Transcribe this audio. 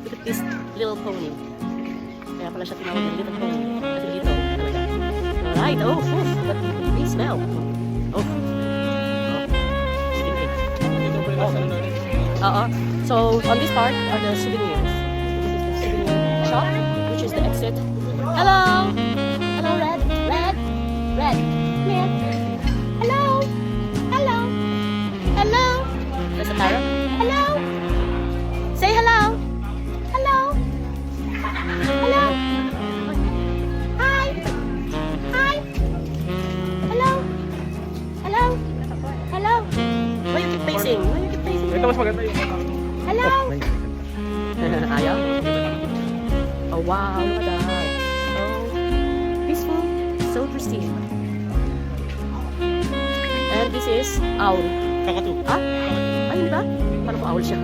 Look at this little pony. Kaya pala siya tinawag ng little pony. Kasi dito, talaga. Alright, oh, but please smell. Oh. Stinky. So, on this part are the souvenirs. This is the souvenir shop, which is the exit. Hello! Hello, Red! Red! Red! Come here! Hello! Hello! Hello! There's a parrot. Hello! Say hello! Hello! Hello! Hi! Hi! Hello! Hello! Hello! Why you keep facing? Why you keep facing? Ito mas maganda yung... Hello! Ayaw? Oh wow, look at that. So peaceful, so pristine. And this is owl. Kakatu. Ah? Ay, hindi ba? Paano ko owl siya?